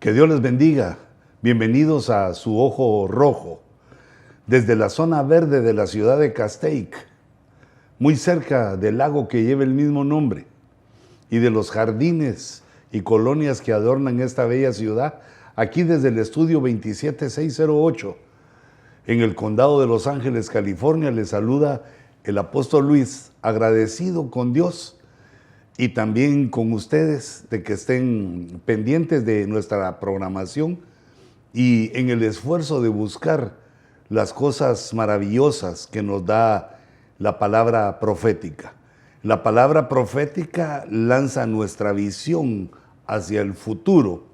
Que Dios les bendiga. Bienvenidos a Su Ojo Rojo, desde la zona verde de la ciudad de Castaic, muy cerca del lago que lleva el mismo nombre, y de los jardines y colonias que adornan esta bella ciudad, aquí desde el estudio 27608, en el condado de Los Ángeles, California, les saluda el apóstol Luis, agradecido con Dios y también con ustedes de que estén pendientes de nuestra programación y en el esfuerzo de buscar las cosas maravillosas que nos da la palabra profética. La palabra profética lanza nuestra visión hacia el futuro,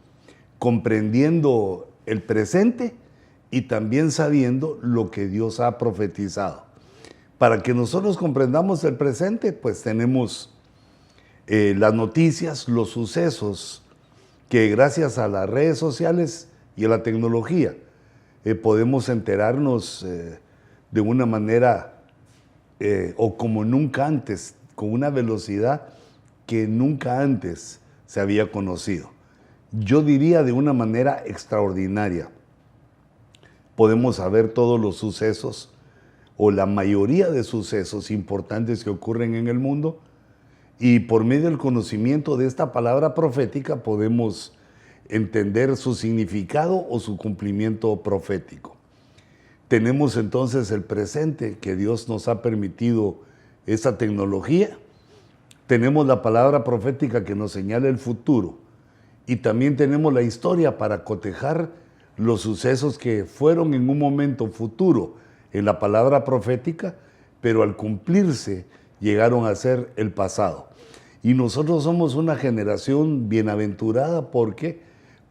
comprendiendo el presente y también sabiendo lo que Dios ha profetizado. Para que nosotros comprendamos el presente, pues tenemos las noticias, los sucesos que gracias a las redes sociales y a la tecnología podemos enterarnos de una manera o como nunca antes, con una velocidad que nunca antes se había conocido. Yo diría de una manera extraordinaria. Podemos saber todos los sucesos o la mayoría de sucesos importantes que ocurren en el mundo, y por medio del conocimiento de esta palabra profética podemos entender su significado o su cumplimiento profético. Tenemos entonces el presente, que Dios nos ha permitido esta tecnología. Tenemos la palabra profética que nos señala el futuro. Y también tenemos la historia para cotejar los sucesos que fueron en un momento futuro en la palabra profética, pero al cumplirse llegaron a ser el pasado. Y nosotros somos una generación bienaventurada porque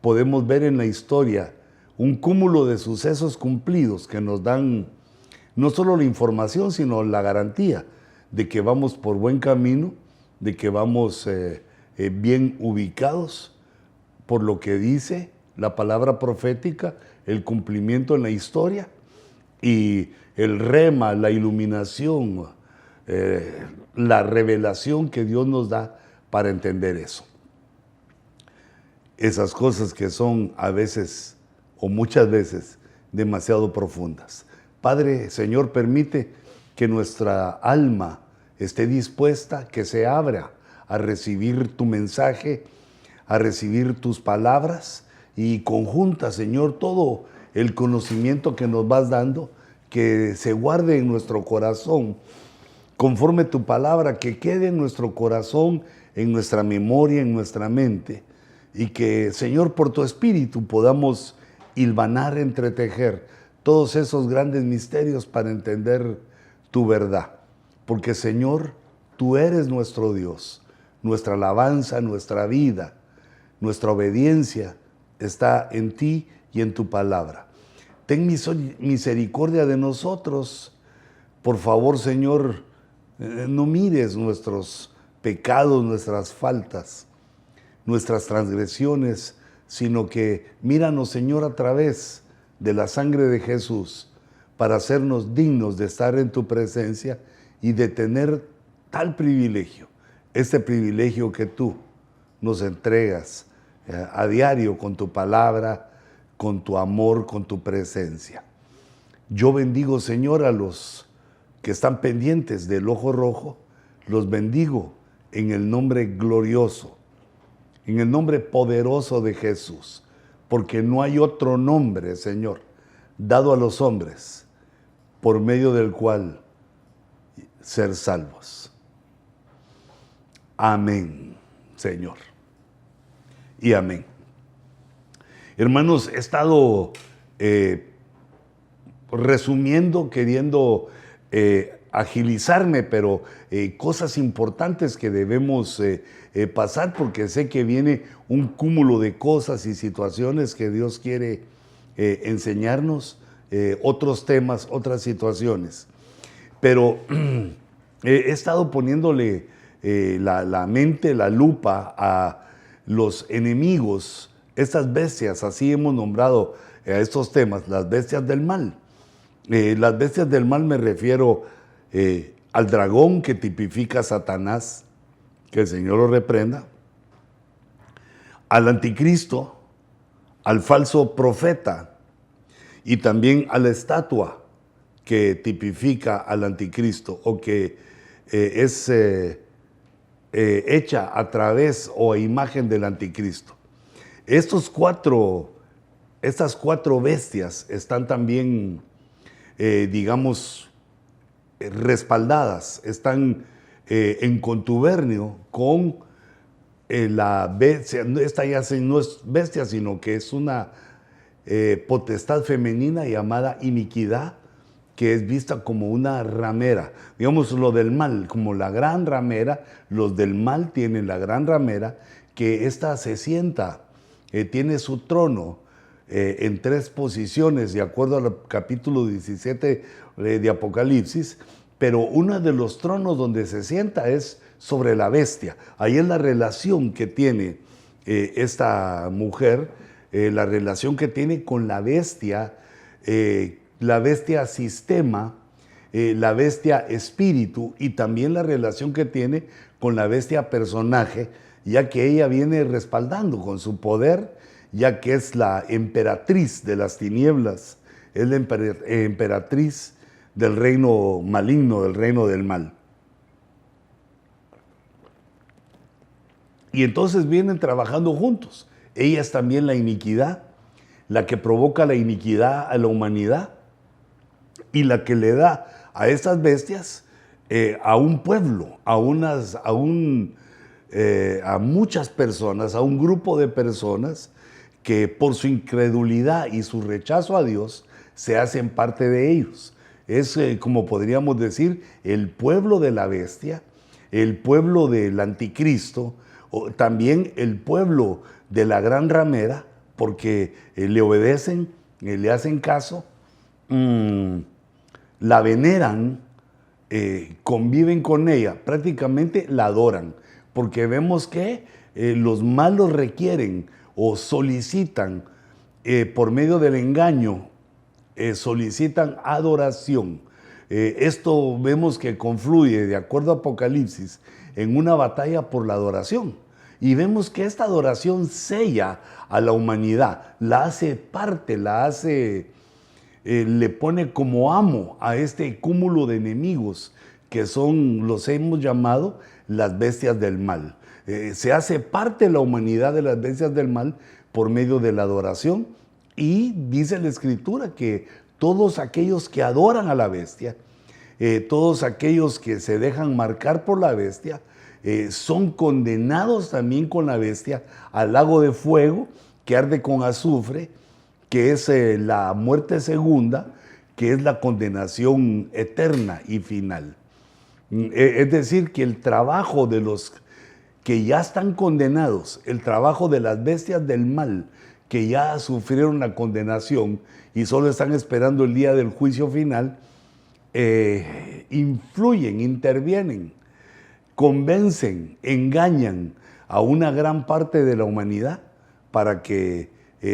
podemos ver en la historia un cúmulo de sucesos cumplidos que nos dan no solo la información, sino la garantía de que vamos por buen camino, de que vamos bien ubicados por lo que dice la palabra profética, el cumplimiento en la historia y el rema, la iluminación, la revelación que Dios nos da para entender eso. Esas cosas que son a veces o muchas veces demasiado profundas. Padre, Señor, permite que nuestra alma esté dispuesta, que se abra a recibir tu mensaje, a recibir tus palabras y conjunta, Señor, todo el conocimiento que nos vas dando, que se guarde en nuestro corazón conforme tu palabra, que quede en nuestro corazón, en nuestra memoria, en nuestra mente, y que, Señor, por tu Espíritu podamos hilvanar, entretejer todos esos grandes misterios para entender tu verdad. Porque, Señor, tú eres nuestro Dios, nuestra alabanza, nuestra vida, nuestra obediencia está en ti y en tu palabra. Ten misericordia de nosotros. Por favor, Señor, no mires nuestros pecados, nuestras faltas, nuestras transgresiones, sino que míranos, Señor, a través de la sangre de Jesús, para hacernos dignos de estar en tu presencia y de tener tal privilegio, este privilegio que tú nos entregas a diario con tu palabra, con tu amor, con tu presencia. Yo bendigo, Señor, a los que están pendientes del ojo rojo, los bendigo en el nombre glorioso, en el nombre poderoso de Jesús, porque no hay otro nombre, Señor, dado a los hombres, por medio del cual ser salvos. Amén, Señor. Y amén. Hermanos, he estado resumiendo, queriendo agilizarme, pero cosas importantes que debemos pasar, porque sé que viene un cúmulo de cosas y situaciones que Dios quiere enseñarnos, otros temas, otras situaciones. Pero he estado poniéndole la mente, la lupa a los enemigos, estas bestias, así hemos nombrado a estos temas, las bestias del mal. Las bestias del mal me refiero al dragón que tipifica a Satanás, que el Señor lo reprenda, al anticristo, al falso profeta y también a la estatua que tipifica al anticristo o que es hecha a través o a imagen del anticristo. Estas cuatro bestias están también, digamos, respaldadas, están en contubernio con la bestia. Esta ya no es bestia, sino que es una potestad femenina llamada iniquidad, que es vista como una ramera. Digamos, lo del mal, como la gran ramera, los del mal tienen la gran ramera, que ésta se sienta, tiene su trono en 3 posiciones, de acuerdo al capítulo 17 de Apocalipsis, pero uno de los tronos donde se sienta es sobre la bestia. Ahí es la relación que tiene esta mujer, la relación que tiene con la bestia sistema, la bestia espíritu, y también la relación que tiene con la bestia personaje, ya que ella viene respaldando con su poder, ya que es la emperatriz de las tinieblas, es la emperatriz del reino maligno, del reino del mal. Y entonces vienen trabajando juntos. Ella es también la iniquidad, la que provoca la iniquidad a la humanidad y la que le da a estas bestias a un pueblo, a muchas personas, a un grupo de personas que por su incredulidad y su rechazo a Dios se hacen parte de ellos. Es como podríamos decir el pueblo de la bestia, el pueblo del anticristo, o también el pueblo de la gran ramera, porque le obedecen, le hacen caso, la veneran, conviven con ella, prácticamente la adoran, porque vemos que los malos requieren o solicitan por medio del engaño, solicitan adoración. Esto vemos que confluye, de acuerdo a Apocalipsis, en una batalla por la adoración. Y vemos que esta adoración sella a la humanidad, la hace parte, le pone como amo a este cúmulo de enemigos que los hemos llamado las bestias del mal. Se hace parte de la humanidad de las bestias del mal por medio de la adoración, y dice la Escritura que todos aquellos que adoran a la bestia, todos aquellos que se dejan marcar por la bestia, son condenados también con la bestia al lago de fuego que arde con azufre, que es la muerte segunda, que es la condenación eterna y final. Es decir, que el trabajo de los que ya están condenados, el trabajo de las bestias del mal, que ya sufrieron la condenación y solo están esperando el día del juicio final, influyen, intervienen, convencen, engañan a una gran parte de la humanidad para que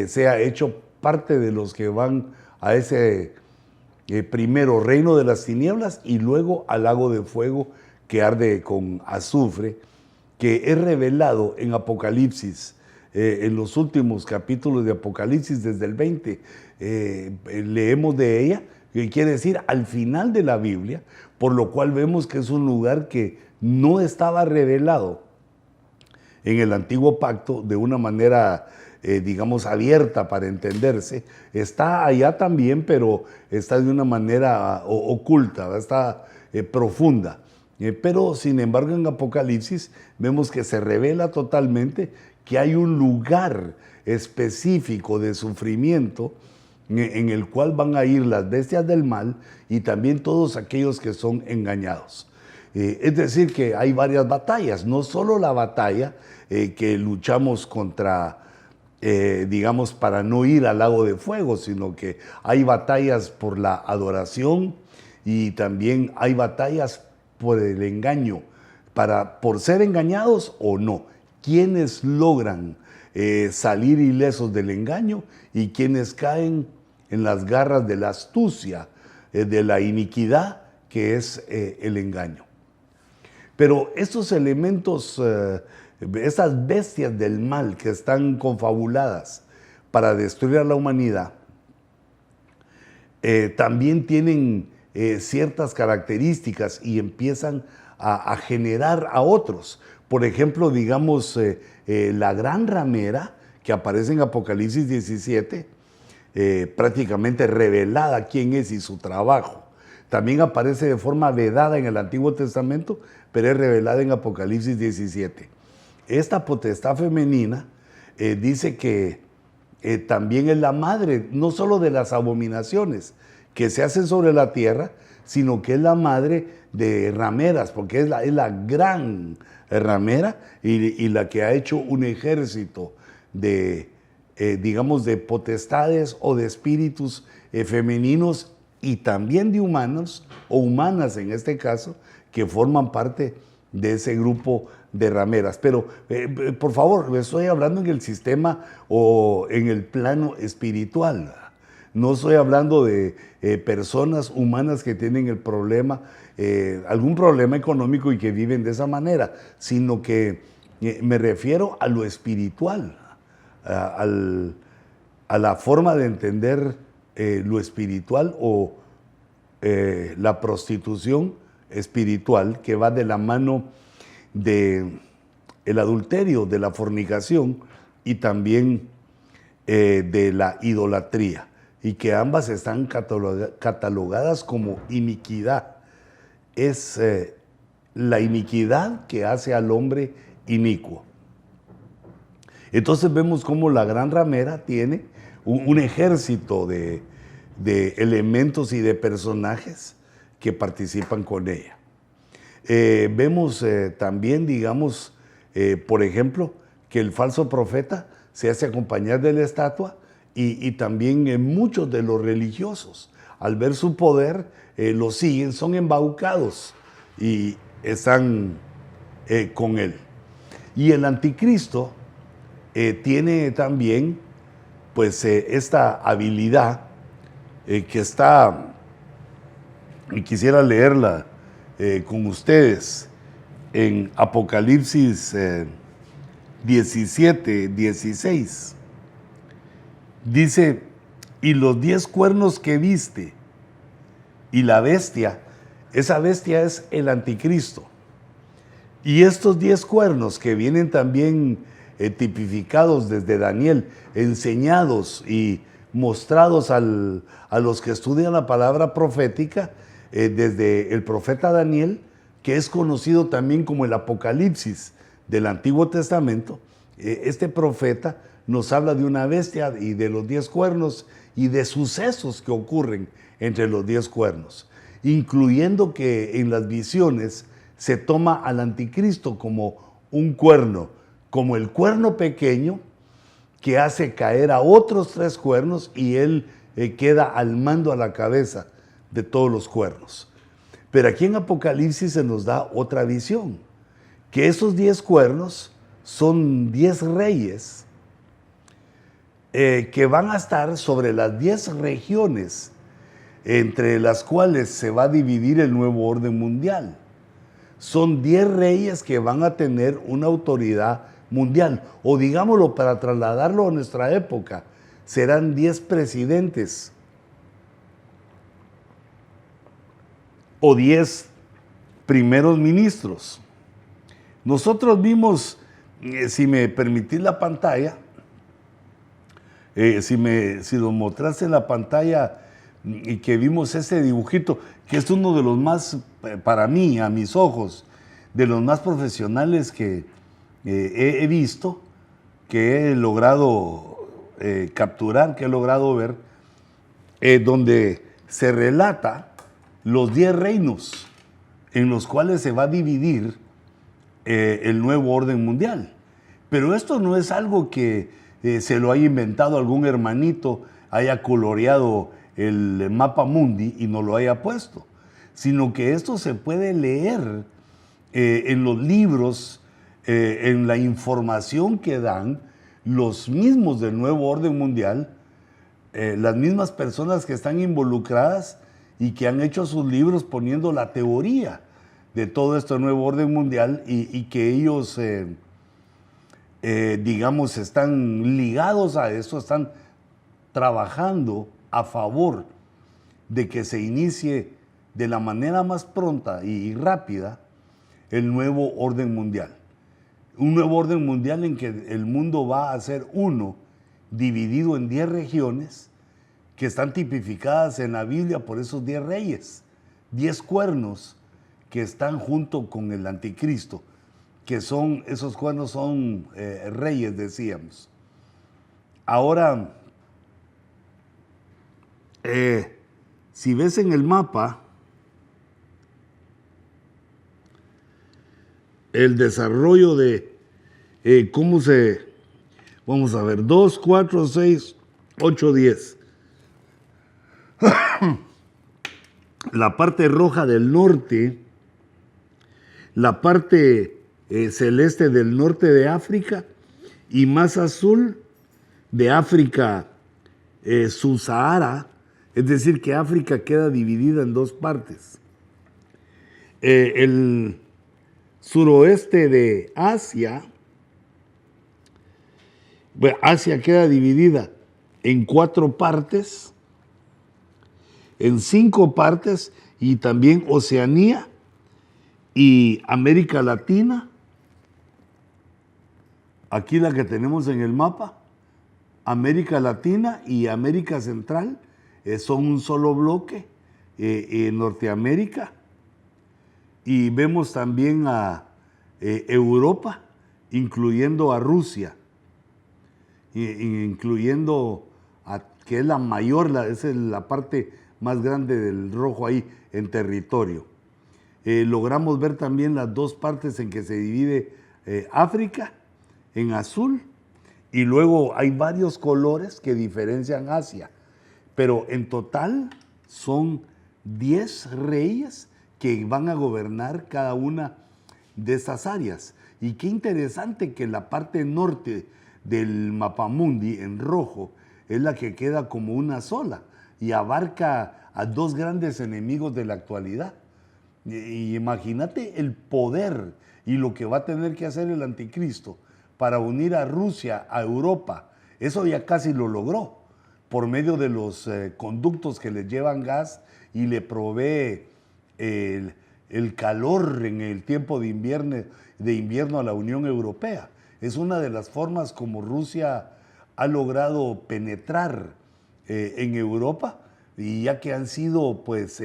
sea hecho parte de los que van a ese primero reino de las tinieblas y luego al lago de fuego que arde con azufre, que es revelado en Apocalipsis, en los últimos capítulos de Apocalipsis, desde el 20, leemos de ella, que quiere decir al final de la Biblia, por lo cual vemos que es un lugar que no estaba revelado en el antiguo pacto de una manera, digamos, abierta para entenderse. Está allá también, pero está de una manera oculta, está profunda. Pero sin embargo en Apocalipsis vemos que se revela totalmente que hay un lugar específico de sufrimiento en el cual van a ir las bestias del mal y también todos aquellos que son engañados. Es decir, que hay varias batallas, no solo la batalla que luchamos contra, digamos, para no ir al lago de fuego, sino que hay batallas por la adoración y también hay batallas por el engaño, por ser engañados o no. Quienes logran salir ilesos del engaño y quienes caen en las garras de la astucia, de la iniquidad, que es el engaño. Pero estos elementos, estas bestias del mal que están confabuladas para destruir a la humanidad, también tienen ciertas características y empiezan a generar a otros. Por ejemplo, digamos, la gran ramera que aparece en Apocalipsis 17, prácticamente revelada quién es y su trabajo. También aparece de forma vedada en el Antiguo Testamento, pero es revelada en Apocalipsis 17. Esta potestad femenina dice que también es la madre, no solo de las abominaciones que se hacen sobre la tierra, sino que es la madre de rameras, porque es la gran ramera y la que ha hecho un ejército de, digamos, de potestades o de espíritus femeninos y también de humanos, o humanas en este caso, que forman parte de ese grupo de rameras. Pero, por favor, estoy hablando en el sistema o en el plano espiritual. No estoy hablando de personas humanas que tienen el problema, algún problema económico y que viven de esa manera, sino que me refiero a lo espiritual, a la forma de entender lo espiritual o la prostitución espiritual, que va de la mano del adulterio, de la fornicación y también de la idolatría, y que ambas están catalogadas como iniquidad. Es la iniquidad que hace al hombre inicuo. Entonces vemos cómo la gran ramera tiene un ejército de elementos y de personajes que participan con ella. Vemos también, digamos, por ejemplo, que el falso profeta se hace acompañar de la estatua y también muchos de los religiosos, al ver su poder, lo siguen, son embaucados y están con él. Y el anticristo tiene también pues esta habilidad que está, y quisiera leerla con ustedes en Apocalipsis 17, 16. Dice, y los 10 cuernos que viste, y la bestia, esa bestia es el anticristo. Y estos 10 cuernos que vienen también tipificados desde Daniel, enseñados y mostrados a los que estudian la palabra profética, desde el profeta Daniel, que es conocido también como el Apocalipsis del Antiguo Testamento. Este profeta nos habla de una bestia y de los 10 cuernos y de sucesos que ocurren entre los 10 cuernos, incluyendo que en las visiones se toma al anticristo como un cuerno, como el cuerno pequeño que hace caer a otros 3 cuernos y él queda al mando, a la cabeza de todos los cuernos. Pero aquí en Apocalipsis se nos da otra visión, que esos 10 cuernos son 10 reyes que van a estar sobre las 10 regiones entre las cuales se va a dividir el nuevo orden mundial. Son 10 reyes que van a tener una autoridad mundial, o digámoslo para trasladarlo a nuestra época, serán 10 presidentes o 10 primeros ministros. Nosotros vimos, si me permitís la pantalla, si nos mostraste la pantalla y que vimos ese dibujito, que es uno de los más, para mí, a mis ojos, de los más profesionales que he visto, que he logrado capturar, que he logrado ver, donde se relata los 10 reinos en los cuales se va a dividir el nuevo orden mundial. Pero esto no es algo que se lo haya inventado algún hermanito, haya coloreado el mapa mundi y no lo haya puesto, sino que esto se puede leer en los libros, en la información que dan los mismos del nuevo orden mundial, las mismas personas que están involucradas y que han hecho sus libros poniendo la teoría de todo este nuevo orden mundial y que ellos digamos, están ligados a esto, están trabajando a favor de que se inicie de la manera más pronta y rápida el nuevo orden mundial. Un nuevo orden mundial en que el mundo va a ser uno, dividido en 10 regiones que están tipificadas en la Biblia por esos 10 reyes, 10 cuernos que están junto con el anticristo, que son, esos cuernos son reyes, decíamos. Ahora, si ves en el mapa, el desarrollo de cómo se, vamos a ver, 2, 4, 6, 8, 10. La parte roja del norte, la parte celeste del norte de África y más azul de África subsahara, es decir, que África queda dividida en dos partes. El suroeste de Asia, bueno, Asia queda dividida en 4 partes, en 5 partes, y también Oceanía y América Latina, aquí la que tenemos en el mapa, América Latina y América Central son un solo bloque, Norteamérica, y vemos también a Europa, incluyendo a Rusia, incluyendo a, que es la mayor, es la parte más grande del rojo ahí en territorio. Logramos ver también las dos partes en que se divide África en azul, y luego hay varios colores que diferencian Asia, pero en total son 10 reyes que van a gobernar cada una de estas áreas. Y qué interesante que la parte norte del mapamundi en rojo es la que queda como una sola y abarca a 2 grandes enemigos de la actualidad. Y imagínate el poder y lo que va a tener que hacer el anticristo para unir a Rusia, a Europa. Eso ya casi lo logró por medio de los conductos que les llevan gas y le provee el calor en el tiempo de invierno a la Unión Europea. Es una de las formas como Rusia ha logrado penetrar en Europa, y ya que han sido pues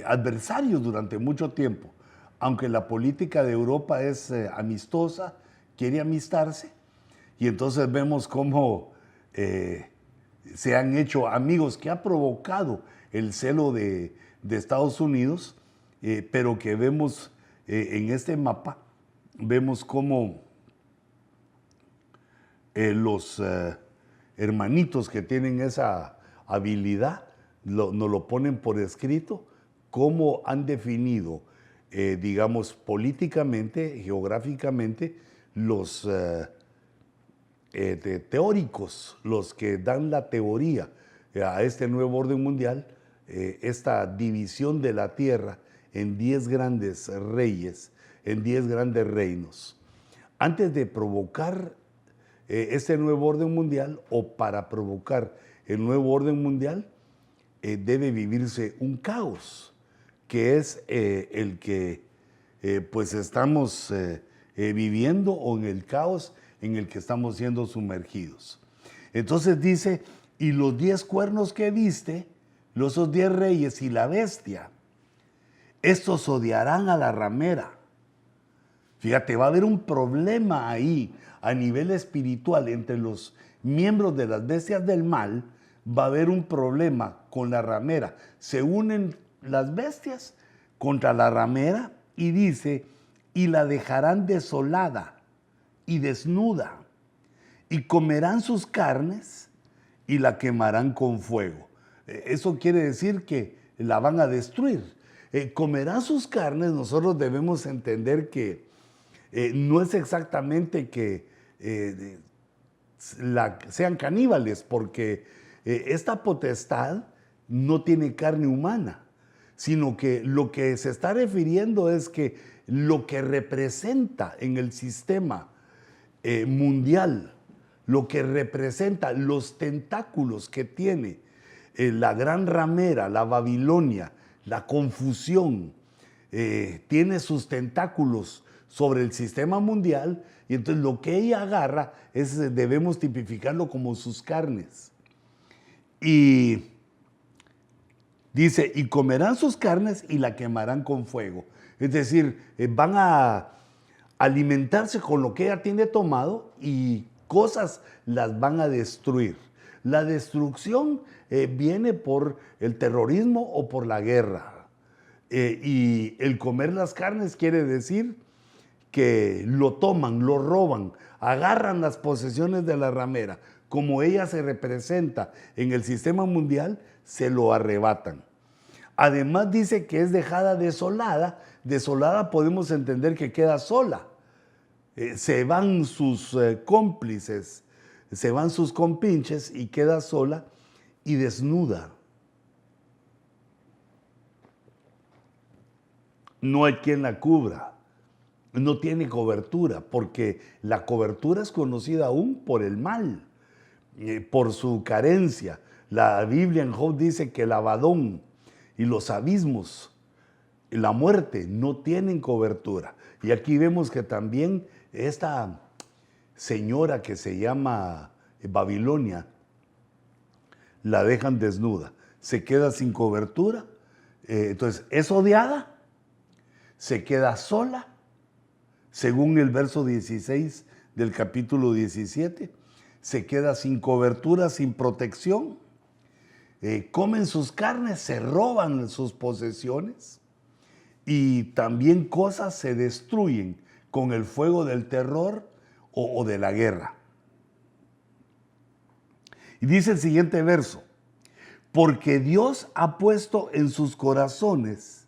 adversarios durante mucho tiempo. Aunque la política de Europa es amistosa, quiere amistarse, y entonces vemos cómo se han hecho amigos, que ha provocado el celo de Estados Unidos, pero que vemos en este mapa, vemos cómo los hermanitos que tienen esa habilidad nos lo ponen por escrito, cómo han definido, digamos, políticamente, geográficamente, los teóricos, los que dan la teoría a este nuevo orden mundial, esta división de la tierra en 10 grandes reyes, en 10 grandes reinos. Antes de provocar este nuevo orden mundial, o para provocar el nuevo orden mundial, debe vivirse un caos, que es el que pues estamos viviendo, o en el caos en el que estamos siendo sumergidos. Entonces dice, y los 10 cuernos que viste, los 10 reyes y la bestia, estos odiarán a la ramera. Fíjate, va a haber un problema ahí a nivel espiritual entre los miembros de las bestias del mal. Va a haber un problema con la ramera. Se unen las bestias contra la ramera, y dice, y la dejarán desolada y desnuda, y comerán sus carnes y la quemarán con fuego. Eso quiere decir que la van a destruir. Comerán sus carnes, nosotros debemos entender que no es exactamente que sean caníbales, porque esta potestad no tiene carne humana, sino que lo que se está refiriendo es que lo que representa en el sistema mundial, lo que representa los tentáculos que tiene la gran ramera, la Babilonia, la confusión, tiene sus tentáculos sobre el sistema mundial, y entonces lo que ella agarra debemos tipificarlo como sus carnes. Y dice, y comerán sus carnes y la quemarán con fuego. Es decir, van a alimentarse con lo que ella tiene tomado y cosas las van a destruir. La destrucción viene por el terrorismo o por la guerra. Y el comer las carnes quiere decir que lo toman, lo roban, agarran las posesiones de la ramera. Como ella se representa en el sistema mundial, se lo arrebatan. Además dice que es dejada desolada. Desolada podemos entender que queda sola. Se van sus cómplices, se van sus compinches y queda sola y desnuda. No hay quien la cubra. No tiene cobertura, porque la cobertura es conocida aún por el mal, por su carencia. La Biblia en Job dice que el Abadón y los abismos, la muerte, no tienen cobertura. Y aquí vemos que también esta señora que se llama Babilonia, la dejan desnuda, se queda sin cobertura, entonces es odiada, se queda sola, según el verso 16 del capítulo 17, se queda sin cobertura, sin protección, comen sus carnes, se roban sus posesiones y también cosas se destruyen con el fuego del terror o de la guerra. Y dice el siguiente verso, porque Dios ha puesto en sus corazones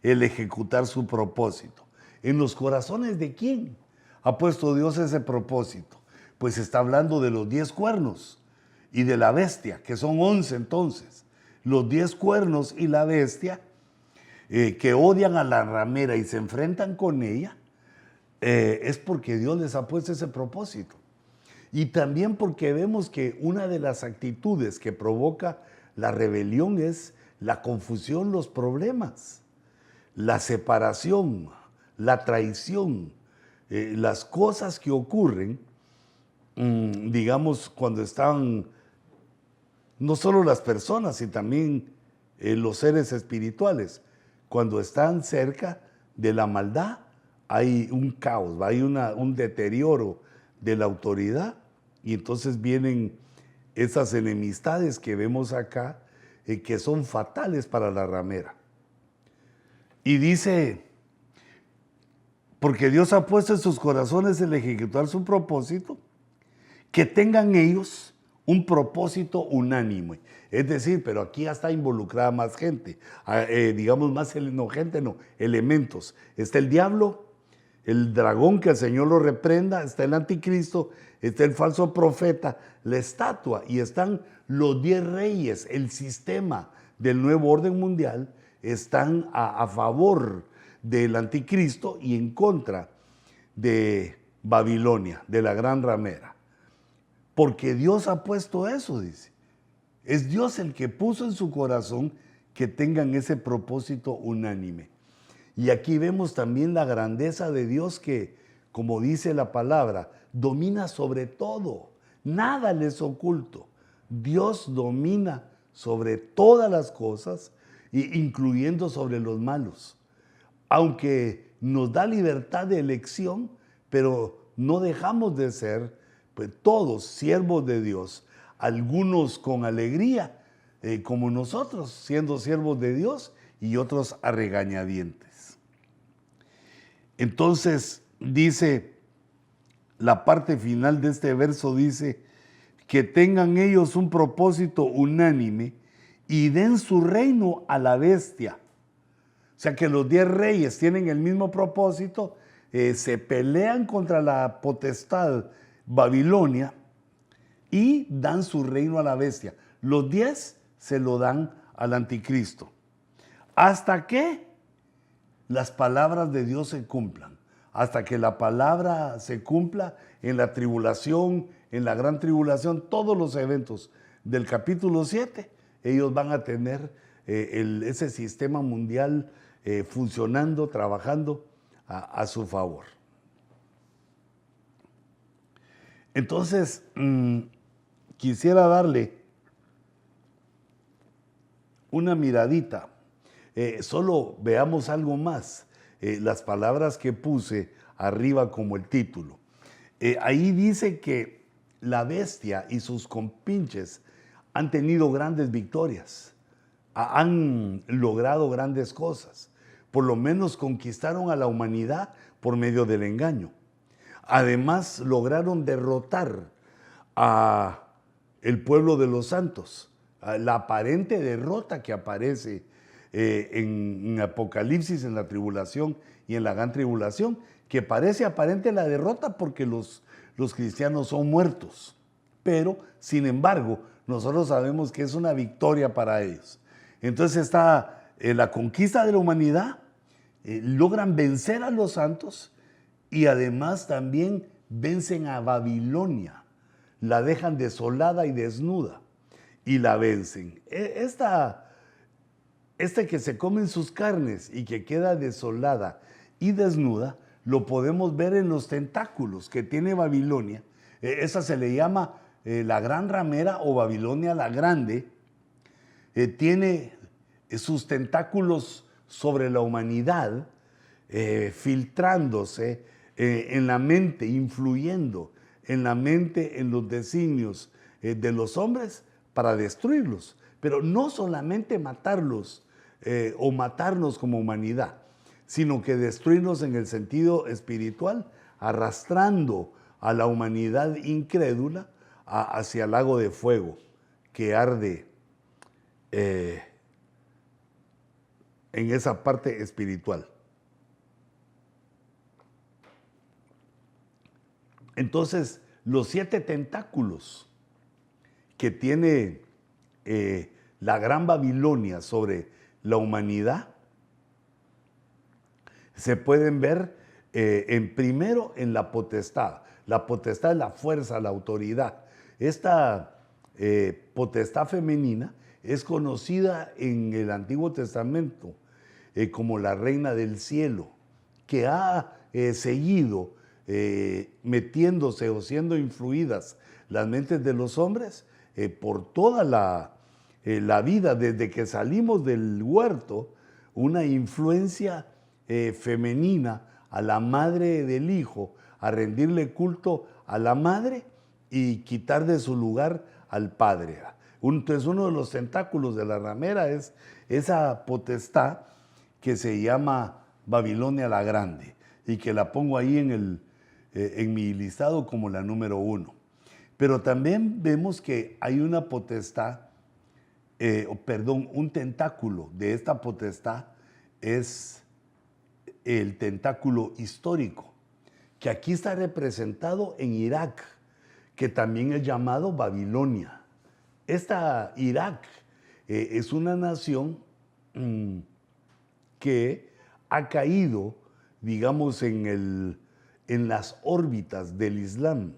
el ejecutar su propósito. ¿En los corazones de quién ha puesto Dios ese propósito? Pues está hablando de los 10 cuernos y de la bestia, que son 11 entonces. Los 10 cuernos y la bestia que odian a la ramera y se enfrentan con ella, es porque Dios les ha puesto ese propósito. Y también porque vemos que una de las actitudes que provoca la rebelión es la confusión, los problemas, la separación, la traición, las cosas que ocurren, digamos, cuando están no solo las personas, sino también los seres espirituales, cuando están cerca de la maldad, hay un caos, hay un deterioro de la autoridad, y entonces vienen esas enemistades que vemos acá, que son fatales para la ramera. Y dice, porque Dios ha puesto en sus corazones el ejecutar su propósito, que tengan ellos un propósito unánime. Es decir, pero aquí ya está involucrada más gente, digamos más, elementos. Está el diablo, el dragón, que el Señor lo reprenda, está el anticristo, está el falso profeta, la estatua, y están los 10 reyes, el sistema del nuevo orden mundial, están a favor del anticristo y en contra de Babilonia, de la gran ramera. Porque Dios ha puesto eso, dice. Es Dios el que puso en su corazón que tengan ese propósito unánime. Y aquí vemos también la grandeza de Dios que, como dice la palabra, domina sobre todo. Nada le es oculto. Dios domina sobre todas las cosas, incluyendo sobre los malos. Aunque nos da libertad de elección, pero no dejamos de ser, pues, todos siervos de Dios, algunos con alegría, como nosotros, siendo siervos de Dios, y otros a regañadientes. Entonces dice, la parte final de este verso dice, que tengan ellos un propósito unánime y den su reino a la bestia. O sea que los 10 reyes tienen el mismo propósito, se pelean contra la potestad Babilonia y dan su reino a la bestia. Los 10 se lo dan al anticristo. Hasta que las palabras de Dios se cumplan. hasta que la palabra se cumpla en la tribulación, en la gran tribulación, todos los eventos del capítulo 7, ellos van a tener ese sistema mundial funcionando, trabajando a su favor. Entonces, quisiera darle una miradita. Solo veamos algo más. Las palabras que puse arriba como el título. Ahí dice que la bestia y sus compinches han tenido grandes victorias, han logrado grandes cosas, por lo menos conquistaron a la humanidad por medio del engaño. Además, lograron derrotar a el pueblo de los santos, la aparente derrota que aparece en Apocalipsis, en la tribulación y en la gran tribulación, que parece aparente la derrota porque los cristianos son muertos. Pero, sin embargo, nosotros sabemos que es una victoria para ellos. Entonces está la conquista de la humanidad, logran vencer a los santos y además también vencen a Babilonia. La dejan desolada y desnuda y la vencen. Este que se comen sus carnes y que queda desolada y desnuda, lo podemos ver en los tentáculos que tiene Babilonia. Esa se le llama la gran ramera o Babilonia la grande. Tiene sus tentáculos sobre la humanidad, filtrándose en la mente, influyendo en la mente, en los designios de los hombres para destruirlos. Pero no solamente matarlos o matarnos como humanidad, sino que destruirnos en el sentido espiritual, arrastrando a la humanidad incrédula hacia el lago de fuego que arde en esa parte espiritual. Entonces, los 7 tentáculos que tiene la gran Babilonia sobre la humanidad se pueden ver primero en la potestad. La potestad es la fuerza, la autoridad. Esta potestad femenina es conocida en el Antiguo Testamento como la reina del cielo, que ha seguido metiéndose o siendo influidas las mentes de los hombres por toda la vida, desde que salimos del huerto, una influencia femenina a la madre del hijo, a rendirle culto a la madre y quitar de su lugar al padre. Entonces, uno de los tentáculos de la ramera es esa potestad que se llama Babilonia la Grande y que la pongo ahí en mi listado como la número 1. Pero también vemos que hay una potestad, un tentáculo de esta potestad es el tentáculo histórico, que aquí está representado en Irak, que también es llamado Babilonia. Esta Irak es una nación que ha caído, digamos, en las órbitas del Islam,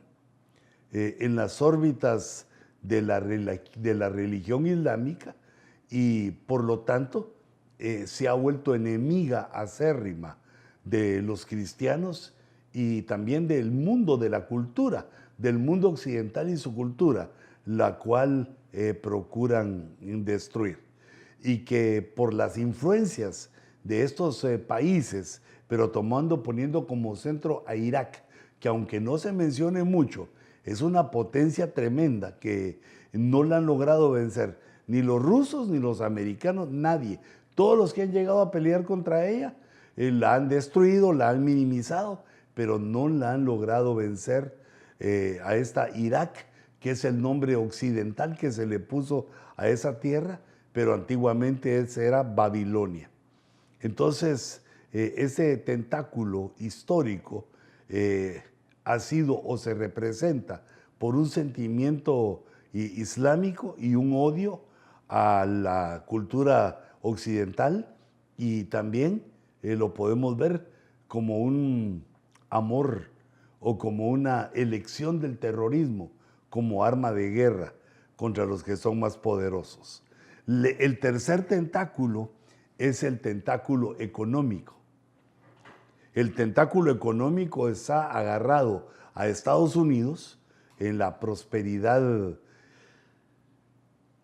en las órbitas de la religión islámica y por lo tanto se ha vuelto enemiga acérrima de los cristianos y también del mundo de la cultura, del mundo occidental y su cultura, la cual procuran destruir. Y que por las influencias de estos países, pero poniendo como centro a Irak, que aunque no se mencione mucho, es una potencia tremenda que no la han logrado vencer, ni los rusos ni los americanos, nadie. Todos los que han llegado a pelear contra ella la han destruido, la han minimizado, pero no la han logrado vencer a esta Irak, que es el nombre occidental que se le puso a esa tierra, pero antiguamente esa era Babilonia. Entonces, ese tentáculo histórico ha sido o se representa por un sentimiento islámico y un odio a la cultura occidental, y también lo podemos ver como un amor o como una elección del terrorismo como arma de guerra contra los que son más poderosos. El tercer tentáculo es el tentáculo económico. El tentáculo económico está agarrado a Estados Unidos en la prosperidad,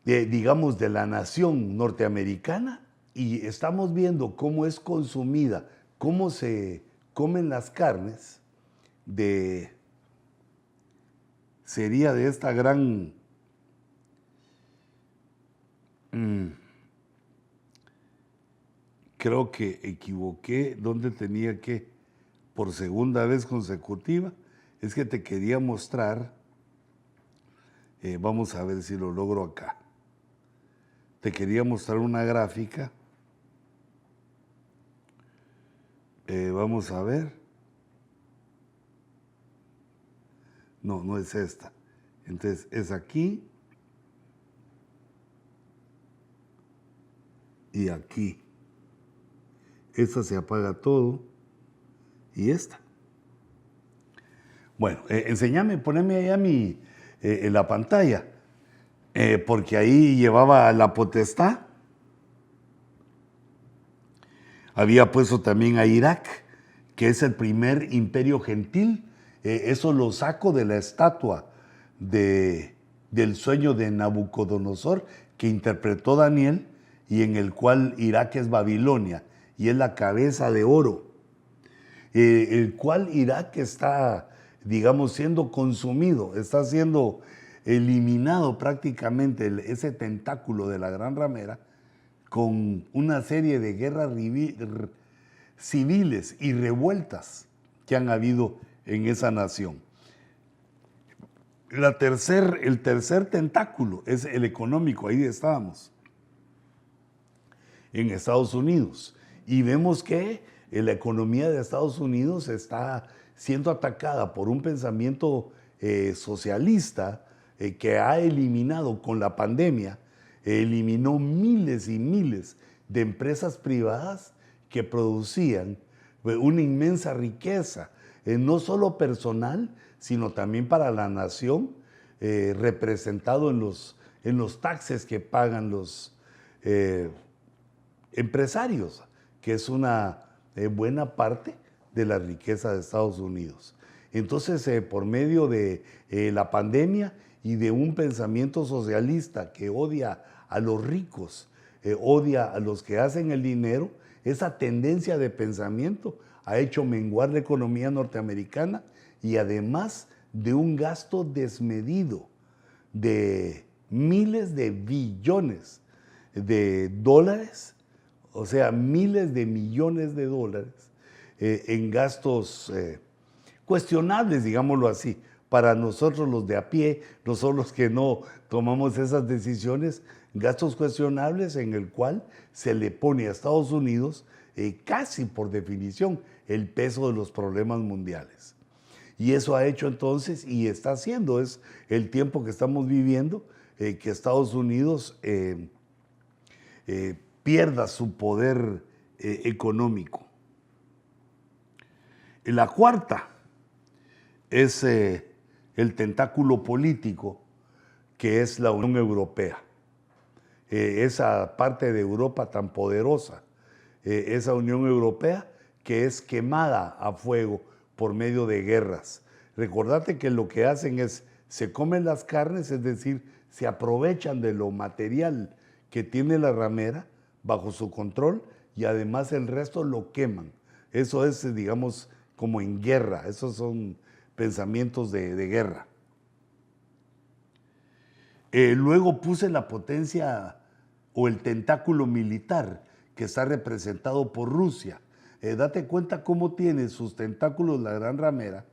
digamos, de la nación norteamericana, y estamos viendo cómo es consumida, cómo se comen las carnes sería de esta gran creo que equivoqué dónde tenía que, por segunda vez consecutiva, es que te quería mostrar, vamos a ver si lo logro acá, te quería mostrar una gráfica, vamos a ver, no, no es esta, entonces es aquí y aquí. Esta se apaga todo y esta. Bueno, enséñame, poneme ahí en la pantalla, porque ahí llevaba la potestad. Había puesto también a Irak, que es el primer imperio gentil. Eso lo saco de la estatua del sueño de Nabucodonosor que interpretó Daniel, y en el cual Irak es Babilonia y es la cabeza de oro, el cual Irak está, digamos, siendo consumido, está siendo eliminado prácticamente ese tentáculo de la gran ramera con una serie de guerras civiles y revueltas que han habido en esa nación. El tercer tentáculo es el económico, ahí estábamos, en Estados Unidos. Y vemos que la economía de Estados Unidos está siendo atacada por un pensamiento socialista que ha eliminado con la pandemia, eliminó miles y miles de empresas privadas que producían una inmensa riqueza, no solo personal, sino también para la nación, representado en los taxes que pagan los empresarios, que es una buena parte de la riqueza de Estados Unidos. Entonces, por medio de la pandemia y de un pensamiento socialista que odia a los ricos, odia a los que hacen el dinero, esa tendencia de pensamiento ha hecho menguar la economía norteamericana, y además de un gasto desmedido de miles de billones de dólares, o sea, miles de millones de dólares en gastos cuestionables, digámoslo así. Para nosotros los de a pie, nosotros los que no tomamos esas decisiones, gastos cuestionables en el cual se le pone a Estados Unidos casi por definición el peso de los problemas mundiales. Y eso ha hecho entonces, y está haciendo, es el tiempo que estamos viviendo, que Estados Unidos pierda su poder económico. La cuarta es el tentáculo político, que es la Unión Europea. Esa parte de Europa tan poderosa, esa Unión Europea que es quemada a fuego por medio de guerras. Recordate que lo que hacen es, se comen las carnes, es decir, se aprovechan de lo material que tiene la ramera bajo su control, y además el resto lo queman. Eso es, digamos, como en guerra, esos son pensamientos de guerra. Luego puse la potencia o el tentáculo militar, que está representado por Rusia. Date cuenta cómo tiene sus tentáculos la gran ramera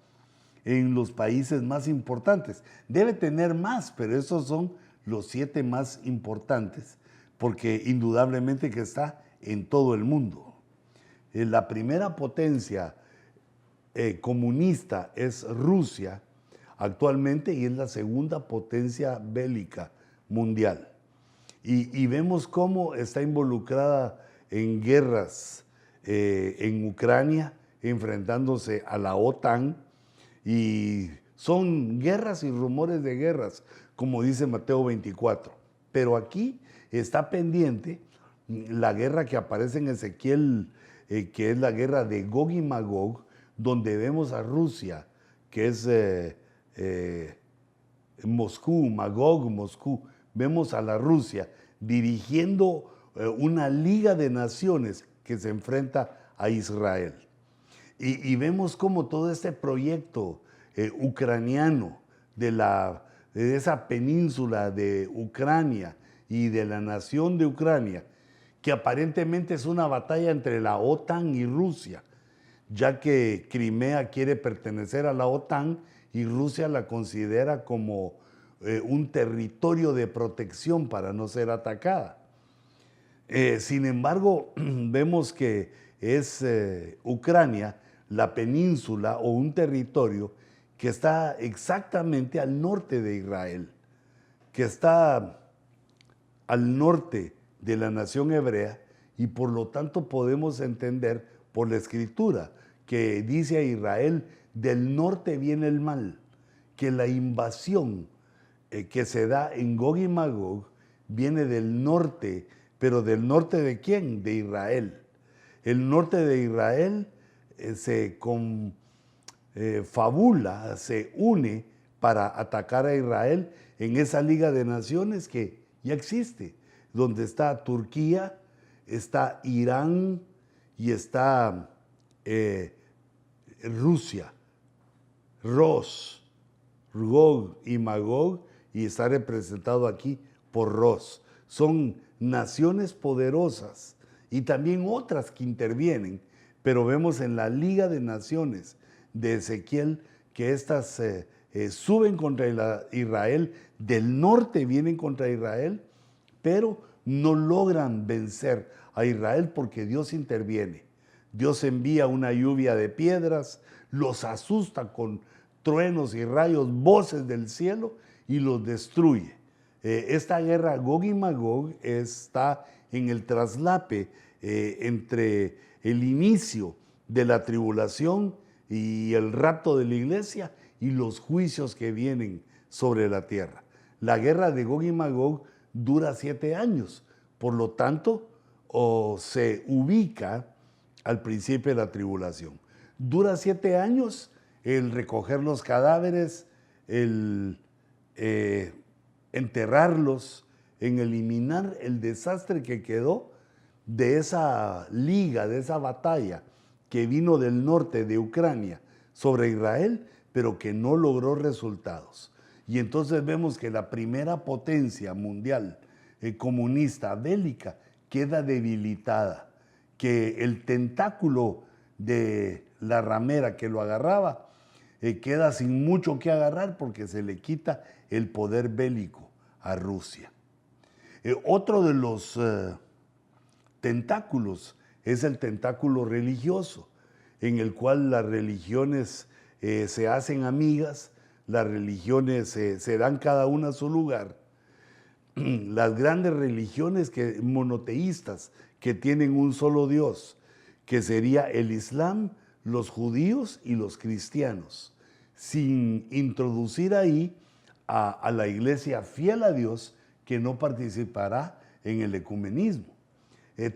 en los países más importantes. Debe tener más, pero esos son los 7 más importantes, porque indudablemente que está en todo el mundo. La primera potencia comunista es Rusia actualmente, y es la segunda potencia bélica mundial. Y vemos cómo está involucrada en guerras en Ucrania, enfrentándose a la OTAN, y son guerras y rumores de guerras, como dice Mateo 24. Pero aquí está pendiente la guerra que aparece en Ezequiel, que es la guerra de Gog y Magog, donde vemos a Rusia, que es Moscú, Magog, Moscú. Vemos a la Rusia dirigiendo una liga de naciones que se enfrenta a Israel. Y vemos cómo todo este proyecto ucraniano de esa península de Ucrania y de la nación de Ucrania, que aparentemente es una batalla entre la OTAN y Rusia, ya que Crimea quiere pertenecer a la OTAN y Rusia la considera como un territorio de protección para no ser atacada. Sin embargo, vemos que es Ucrania, la península o un territorio que está exactamente al norte de Israel, que está al norte de la nación hebrea, y por lo tanto podemos entender por la escritura que dice a Israel: del norte viene el mal, que la invasión que se da en Gog y Magog viene del norte. ¿Pero del norte de quién? De Israel. El norte de Israel se confabula, se une para atacar a Israel en esa liga de naciones que ya existe, donde está Turquía, está Irán y está Rusia, Ros, Gog y Magog, y está representado aquí por Ros. Son naciones poderosas y también otras que intervienen, pero vemos en la Liga de Naciones de Ezequiel que estas suben contra Israel, del norte vienen contra Israel, pero no logran vencer a Israel porque Dios interviene. Dios envía una lluvia de piedras, los asusta con truenos y rayos, voces del cielo, y los destruye. Esta guerra Gog y Magog está en el traslape entre el inicio de la tribulación y el rapto de la iglesia y los juicios que vienen sobre la tierra. La guerra de Gog y Magog dura 7 años, por lo tanto, se ubica al principio de la tribulación. Dura 7 años el recoger los cadáveres, el enterrarlos, en eliminar el desastre que quedó de esa liga, de esa batalla que vino del norte de Ucrania sobre Israel, pero que no logró resultados. Y entonces vemos que la primera potencia mundial comunista bélica queda debilitada, que el tentáculo de la ramera que lo agarraba queda sin mucho que agarrar porque se le quita el poder bélico a Rusia. Otro de los tentáculos es el tentáculo religioso, en el cual las religiones se hacen amigas, las religiones se dan cada una a su lugar. Las grandes religiones monoteístas que tienen un solo Dios, que sería el Islam, los judíos y los cristianos, sin introducir ahí a la iglesia fiel a Dios, que no participará en el ecumenismo.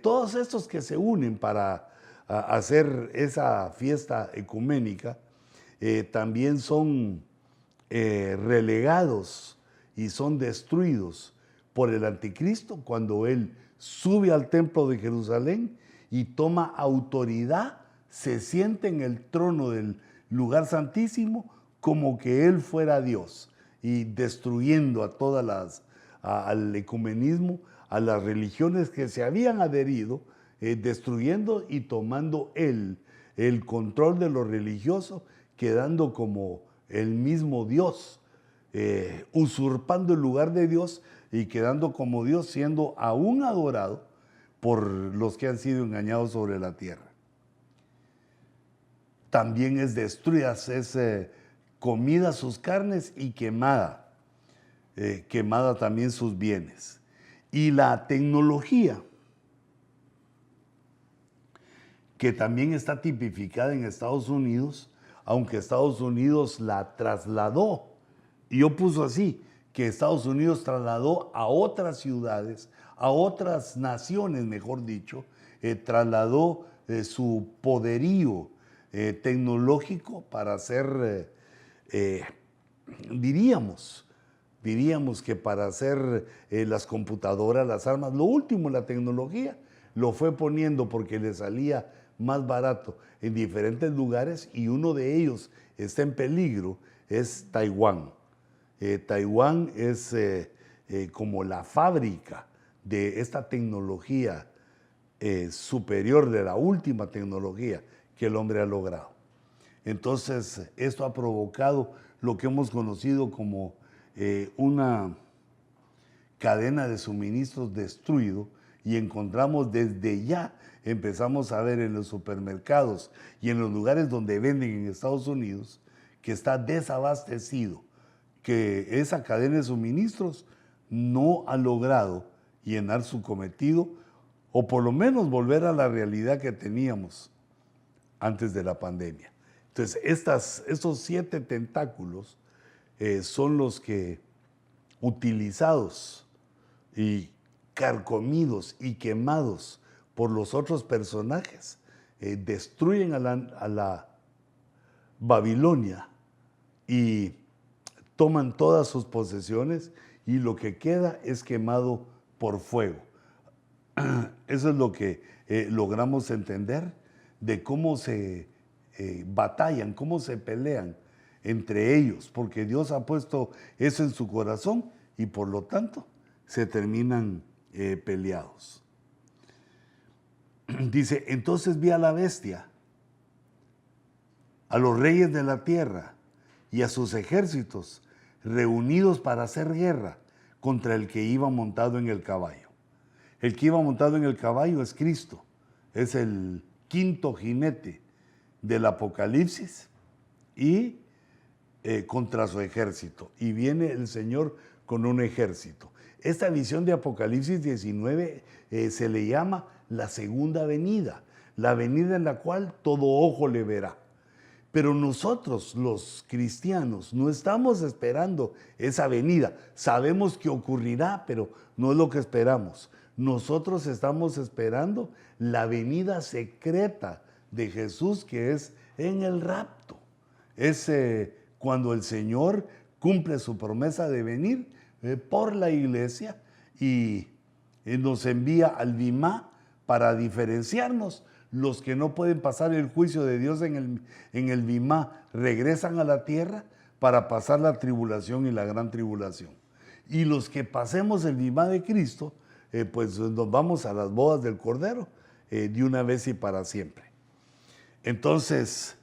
Todos estos que se unen para hacer esa fiesta ecuménica también son relegados y son destruidos por el anticristo cuando él sube al templo de Jerusalén y toma autoridad, se sienta en el trono del lugar santísimo como que él fuera Dios, y destruyendo a todas al ecumenismo, a las religiones que se habían adherido, destruyendo y tomando él el control de lo religioso, quedando como el mismo Dios, usurpando el lugar de Dios y quedando como Dios, siendo aún adorado por los que han sido engañados sobre la tierra. También es destruida, es comida sus carnes y quemada también sus bienes. Y la tecnología que también está tipificada en Estados Unidos, aunque Estados Unidos la trasladó. Y yo puso así, que Estados Unidos trasladó a otras ciudades, a otras naciones, mejor dicho, trasladó su poderío tecnológico para hacer, diríamos que para hacer las computadoras, las armas, lo último, la tecnología, lo fue poniendo porque le salía más barato en diferentes lugares, y uno de ellos está en peligro, es Taiwán. Taiwán es como la fábrica de esta tecnología superior, de la última tecnología que el hombre ha logrado. Entonces, esto ha provocado lo que hemos conocido como una cadena de suministros destruido, y encontramos desde ya, empezamos a ver en los supermercados y en los lugares donde venden en Estados Unidos, que está desabastecido, que esa cadena de suministros no ha logrado llenar su cometido, o por lo menos volver a la realidad que teníamos antes de la pandemia. Entonces, estos 7 tentáculos son los que, utilizados y carcomidos y quemados por los otros personajes, destruyen a la Babilonia y toman todas sus posesiones, y lo que queda es quemado por fuego. Eso es lo que logramos entender de cómo se batallan, cómo se pelean entre ellos, porque Dios ha puesto eso en su corazón y por lo tanto se terminan peleados. Dice, entonces vi a la bestia, a los reyes de la tierra y a sus ejércitos reunidos para hacer guerra contra el que iba montado en el caballo. El que iba montado en el caballo es Cristo, es el quinto jinete del Apocalipsis, y contra su ejército. Y viene el Señor con un ejército. Esta visión de Apocalipsis 19 se le llama la segunda venida, la venida en la cual todo ojo le verá. Pero nosotros, los cristianos, no estamos esperando esa venida. Sabemos que ocurrirá, pero no es lo que esperamos. Nosotros estamos esperando la venida secreta de Jesús, que es en el rapto. Es cuando el Señor cumple su promesa de venir por la iglesia y nos envía al Bimá para diferenciarnos. Los que no pueden pasar el juicio de Dios en el Bimá regresan a la tierra para pasar la tribulación y la gran tribulación. Y los que pasemos el Bimá de Cristo, pues nos vamos a las bodas del Cordero de una vez y para siempre. Entonces,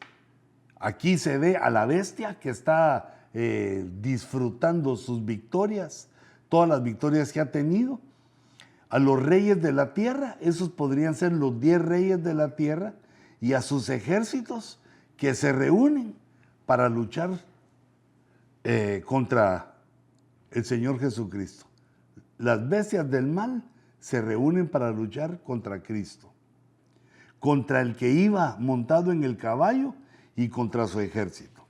aquí se ve a la bestia que está disfrutando sus victorias, todas las victorias que ha tenido. A los reyes de la tierra, esos podrían ser los 10 reyes de la tierra, y a sus ejércitos que se reúnen para luchar contra el Señor Jesucristo. Las bestias del mal se reúnen para luchar contra Cristo, contra el que iba montado en el caballo y contra su ejército.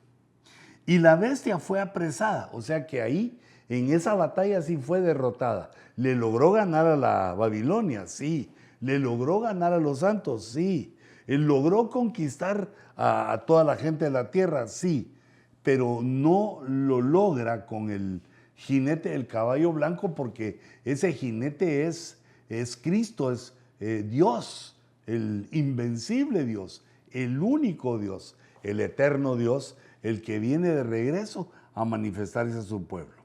Y la bestia fue apresada, o sea que ahí, en esa batalla sí fue derrotada. ¿Le logró ganar a la Babilonia? Sí. ¿Le logró ganar a los santos? Sí. ¿Él logró conquistar a toda la gente de la tierra? Sí. Pero no lo logra con el jinete del caballo blanco, porque ese jinete es Cristo, es Dios, el invencible Dios, el único Dios, el eterno Dios, el que viene de regreso a manifestarse a su pueblo.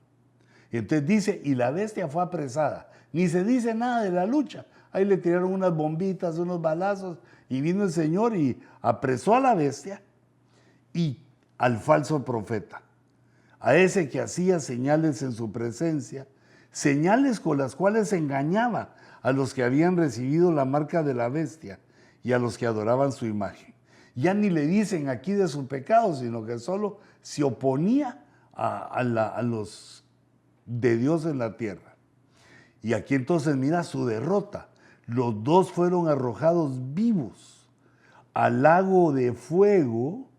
Y entonces dice, y la bestia fue apresada. Ni se dice nada de la lucha. Ahí le tiraron unas bombitas, unos balazos, y vino el Señor y apresó a la bestia y al falso profeta, a ese que hacía señales en su presencia, señales con las cuales engañaba a los que habían recibido la marca de la bestia y a los que adoraban su imagen. Ya ni le dicen aquí de su pecado, sino que solo se oponía a los de Dios en la tierra. Y aquí entonces mira su derrota. Los dos fueron arrojados vivos al lago de fuego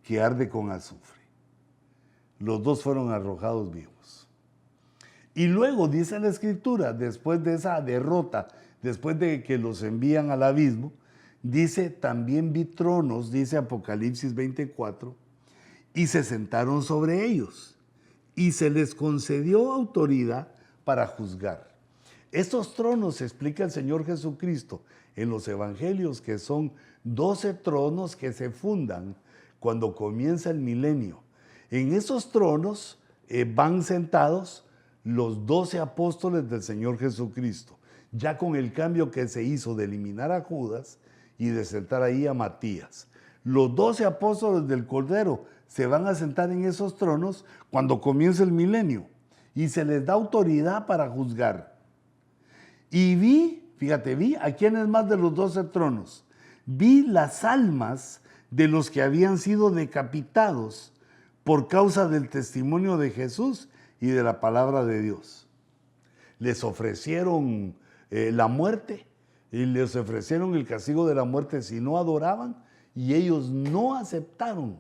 que arde con azufre. Los dos fueron arrojados vivos. Y luego dice la Escritura, después de esa derrota, después de que los envían al abismo, dice, también vi tronos, dice Apocalipsis 24, y se sentaron sobre ellos, y se les concedió autoridad para juzgar. Estos tronos, explica el Señor Jesucristo en los evangelios, que son 12 tronos que se fundan cuando comienza el milenio. En esos tronos van sentados los 12 apóstoles del Señor Jesucristo, ya con el cambio que se hizo de eliminar a Judas y de sentar ahí a Matías. Los 12 apóstoles del Cordero se van a sentar en esos tronos cuando comienza el milenio y se les da autoridad para juzgar. Y vi ¿a quiénes más de los 12 tronos? Vi las almas de los que habían sido decapitados por causa del testimonio de Jesús y de la palabra de Dios. Les ofrecieron la muerte y les ofrecieron el castigo de la muerte si no adoraban, y ellos no aceptaron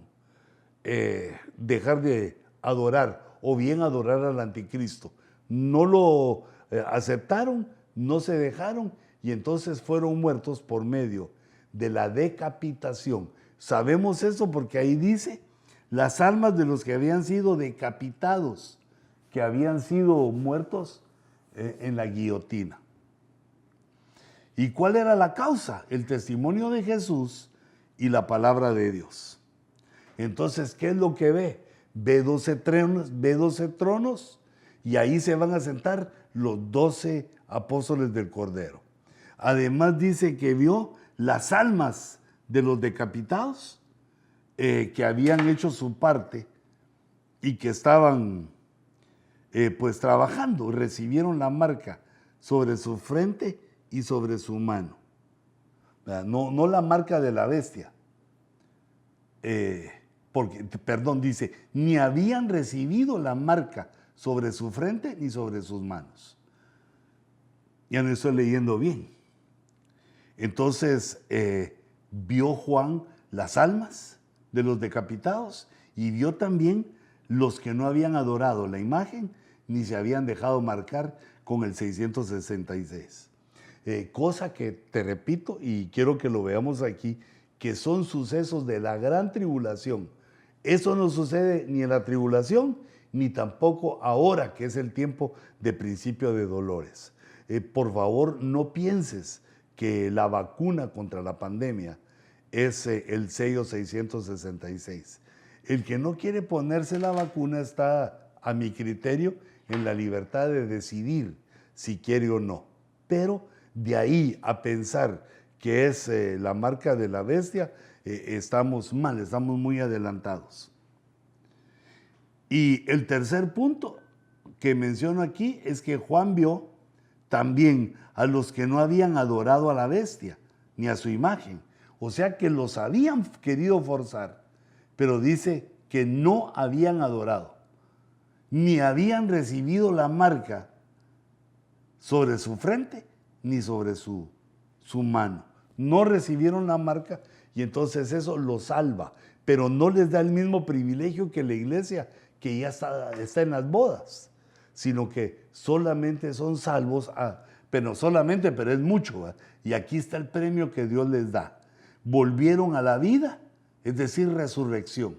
dejar de adorar o bien adorar al anticristo. No lo aceptaron, no se dejaron, y entonces fueron muertos por medio de la decapitación. Sabemos eso porque ahí dice las almas de los que habían sido decapitados, que habían sido muertos en la guillotina. ¿Y cuál era la causa? El testimonio de Jesús y la palabra de Dios. Entonces, ¿qué es lo que ve? Ve 12 tronos, y ahí se van a sentar los 12 apóstoles del Cordero. Además dice que vio las almas de los decapitados que habían hecho su parte y que estaban pues trabajando, recibieron la marca sobre su frente y sobre su mano. No la marca de la bestia, dice, ni habían recibido la marca sobre su frente ni sobre sus manos. Ya no estoy leyendo bien. Entonces vio Juan las almas de los decapitados y vio también los que no habían adorado la imagen ni se habían dejado marcar con el 666. Cosa que te repito y quiero que lo veamos aquí, que son sucesos de la gran tribulación. Eso no sucede ni en la tribulación ni tampoco ahora, que es el tiempo de principio de dolores. Por favor, no pienses que la vacuna contra la pandemia es el sello 666. El que no quiere ponerse la vacuna está, a mi criterio, en la libertad de decidir si quiere o no. Pero de ahí a pensar que es la marca de la bestia, estamos mal, estamos muy adelantados. Y el tercer punto que menciono aquí es que Juan vio también a los que no habían adorado a la bestia ni a su imagen. O sea que los habían querido forzar, pero dice que no habían adorado, ni habían recibido la marca sobre su frente ni sobre su mano. No recibieron la marca y entonces eso los salva, pero no les da el mismo privilegio que la iglesia, que ya está en las bodas, sino que solamente son salvos, pero es mucho, ¿verdad? Y aquí está el premio que Dios les da. Volvieron a la vida, es decir, resurrección,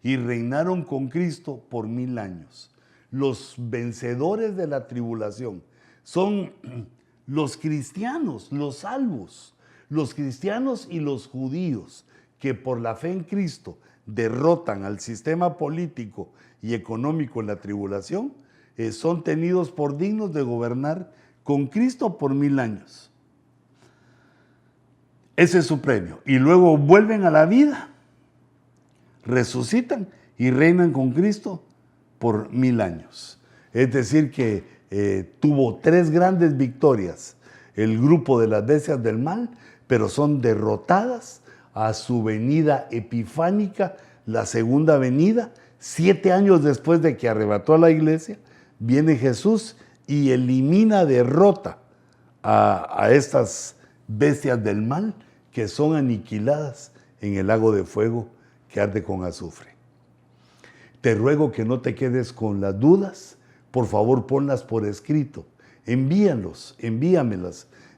y reinaron con Cristo por 1000 años. Los vencedores de la tribulación son los cristianos, los salvos, los cristianos y los judíos, que por la fe en Cristo derrotan al sistema político y económico en la tribulación, son tenidos por dignos de gobernar con Cristo por 1000 años. Ese es su premio. Y luego vuelven a la vida, resucitan y reinan con Cristo por 1000 años. Es decir que tuvo 3 grandes victorias el grupo de las bestias del mal, pero son derrotadas a su venida epifánica, la segunda venida. 7 años después de que arrebató a la iglesia, viene Jesús y derrota a estas bestias del mal que son aniquiladas en el lago de fuego que arde con azufre. Te ruego que no te quedes con las dudas, por favor ponlas por escrito, envíamelas.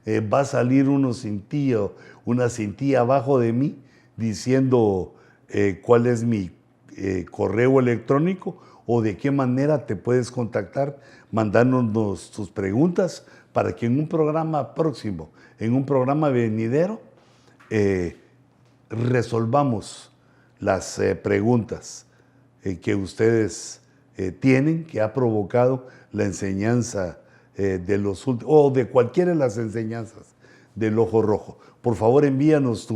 Va a salir una cintilla abajo de mí diciendo cuál es mi correo electrónico o de qué manera te puedes contactar, mandándonos tus preguntas para que en un programa próximo, en un programa venidero, resolvamos las preguntas que ustedes tienen, que ha provocado la enseñanza de los últimos, o de cualquiera de las enseñanzas del Ojo Rojo. Por favor, envíanos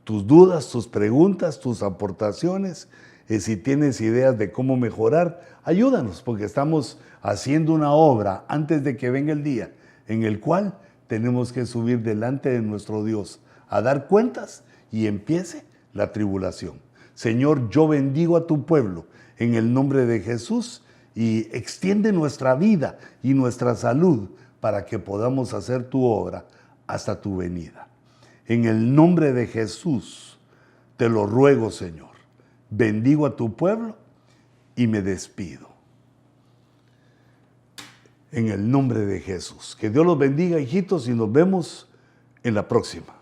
tus dudas, tus preguntas, tus aportaciones. Si tienes ideas de cómo mejorar, ayúdanos, porque estamos haciendo una obra antes de que venga el día en el cual tenemos que subir delante de nuestro Dios a dar cuentas y empiece la tribulación. Señor, yo bendigo a tu pueblo en el nombre de Jesús y extiende nuestra vida y nuestra salud para que podamos hacer tu obra hasta tu venida. En el nombre de Jesús te lo ruego, Señor. Bendigo a tu pueblo y me despido. En el nombre de Jesús. Que Dios los bendiga, hijitos, y nos vemos en la próxima.